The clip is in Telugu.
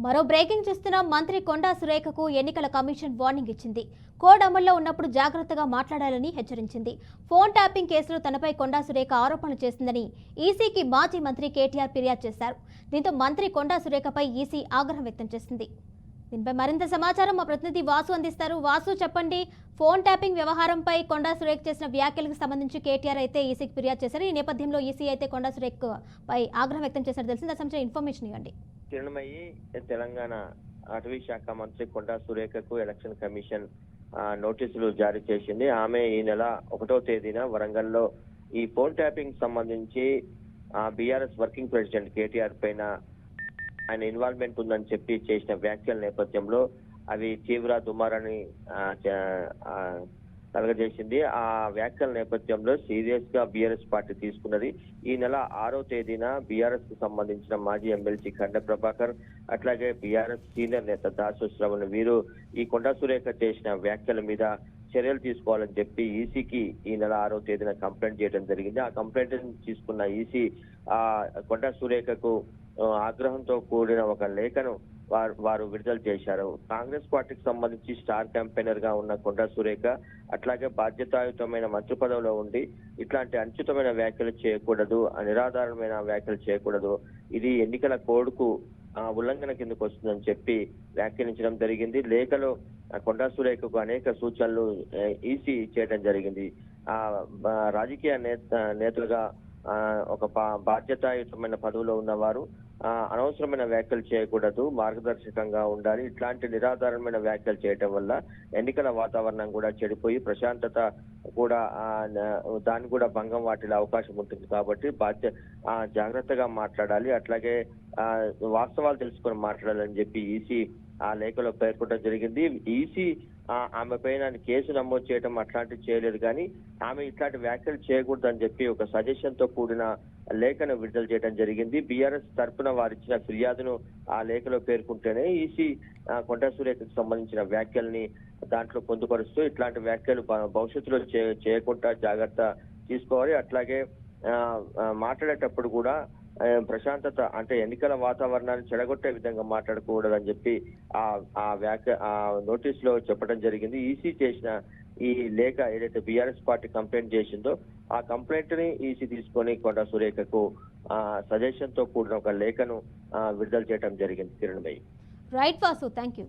మరో బ్రేకింగ్ చూస్తున్న మంత్రి కొండా సురేఖకు ఎన్నికల కమిషన్ వార్నింగ్ ఇచ్చింది. కోడ్ అమల్లో ఉన్నప్పుడు జాగ్రత్తగా మాట్లాడాలని హెచ్చరించింది. ఫోన్ ట్యాపింగ్ కేసులో తనపై కొండా సురేఖ ఆరోపణలు చేసిందని ఈసీకి మాజీ మంత్రి కేటీఆర్ ఫిర్యాదు చేశారు. దీంతో మంత్రి కొండా సురేఖపై ఈసీ ఆగ్రహం వ్యక్తం చేసింది. దీనిపై మరింత సమాచారం మా ప్రతినిధి వాసు అందిస్తారు. వాసు, చెప్పండి. ఫోన్ ట్యాపింగ్ వ్యవహారంపై కొండా సురేఖ చేసిన వ్యాఖ్యలకు సంబంధించి కేటీఆర్ అయితే ఈసీకి ఫిర్యాదు చేశారు. ఈ నేపథ్యంలో ఈసీ అయితే కొండా సురేఖ పై ఆగ్రహం వ్యక్తం చేశారు. తెలిసింది సంబంధించిన ఇన్ఫర్మేషన్ ఇవ్వండి. కిరణమయ్యి తెలంగాణ అటవీ శాఖ మంత్రి కొండా సురేఖకు ఎలక్షన్ కమిషన్ నోటీసులు జారీ చేసింది. ఆమె ఈ నెల 1వ తేదీన వరంగల్లో ఈ ఫోన్ ట్యాపింగ్ సంబంధించి బీఆర్ఎస్ వర్కింగ్ ప్రెసిడెంట్ కేటీఆర్ పైన ఆయన ఇన్వాల్వ్మెంట్ ఉందని చెప్పి చేసిన వ్యాఖ్యల నేపథ్యంలో అవి తీవ్ర దుమారాన్ని కలగజేసింది. ఆ వ్యాఖ్యల నేపథ్యంలో సీరియస్ గా బీఆర్ఎస్ పార్టీ తీసుకున్నది. ఈ నెల 6వ తేదీన బీఆర్ఎస్ కు సంబంధించిన మాజీ ఎమ్మెల్సీ ఖండ ప్రభాకర్, అట్లాగే బీఆర్ఎస్ సీనియర్ నేత దాసు శ్రవణ్ వీరు ఈ కొండా సురేఖ చేసిన వ్యాఖ్యల మీద చర్యలు తీసుకోవాలని చెప్పి ఈసీకి ఈ నెల 6వ తేదీన కంప్లైంట్ చేయడం జరిగింది. ఆ కంప్లైంట్ తీసుకున్న ఈసీ కొండా సురేఖకు ఆగ్రహంతో కూడిన ఒక లేఖను వారు విడుదల చేశారు. కాంగ్రెస్ పార్టీకి సంబంధించి స్టార్ క్యాంపెయినర్ గా ఉన్న కొండా సురేఖ అట్లాగే బాధ్యతాయుతమైన మంత్రి పదవిలో ఉండి ఇట్లాంటి అనుచితమైన వ్యాఖ్యలు చేయకూడదు, నిరాధారమైన వ్యాఖ్యలు చేయకూడదు, ఇది ఎన్నికల కోడ్కు ఉల్లంఘన కిందకు వస్తుందని చెప్పి వ్యాఖ్యానించడం జరిగింది. లేఖలో కొండా సురేఖకు అనేక సూచనలు ఈసీ చేయడం జరిగింది. రాజకీయ నేతలుగా ఒక బాధ్యతాయుతమైన పదవిలో ఉన్నవారు అనవసరమైన వ్యాఖ్యలు చేయకూడదు, మార్గదర్శకంగా ఉండాలి. ఇట్లాంటి నిరాధారమైన వ్యాఖ్యలు చేయడం వల్ల ఎన్నికల వాతావరణం కూడా చెడిపోయి ప్రశాంతత కూడా దాన్ని కూడా భంగం వాటిల్లే అవకాశం ఉంటుంది. కాబట్టి జాగ్రత్తగా మాట్లాడాలి, అట్లాగే వాస్తవాలు తెలుసుకొని మాట్లాడాలని చెప్పి ఈసీ ఆ లేఖలో పేర్కొనడం జరిగింది. ఈసీ ఆమె పైన కేసు నమోదు చేయడం అట్లాంటివి చేయలేదు, కానీ ఆమె ఇట్లాంటి వ్యాఖ్యలు చేయకూడదని చెప్పి ఒక సజెషన్ తో కూడిన లేఖను విడుదల చేయడం జరిగింది. బీఆర్ఎస్ తరఫున వారిచ్చిన ఫిర్యాదును ఆ లేఖలో పేర్కొంటేనే ఈసీ కొండా సురేఖకు సంబంధించిన వ్యాఖ్యల్ని దాంట్లో పొందుపరుస్తూ ఇట్లాంటి వ్యాఖ్యలు భవిష్యత్తులో చేయకుండా జాగ్రత్త తీసుకోవాలి. అట్లాగే మాట్లాడేటప్పుడు కూడా ప్రశాంతత అంటే ఎన్నికల వాతావరణాన్ని చెడగొట్టే విధంగా మాట్లాడకూడదని చెప్పి ఆ నోటీస్ లో చెప్పడం జరిగింది. ఈసీ చేసిన ఈ లేఖ ఏదైతే బీఆర్ఎస్ పార్టీ కంప్లైంట్ చేసిందో ఆ కంప్లైంట్ ని ఈసీ తీసుకొని కొండా సురేఖకు సజెషన్ తో కూడిన ఒక లేఖను విడుదల చేయడం జరిగింది. Kiran bhai. Right Vasu, thank you.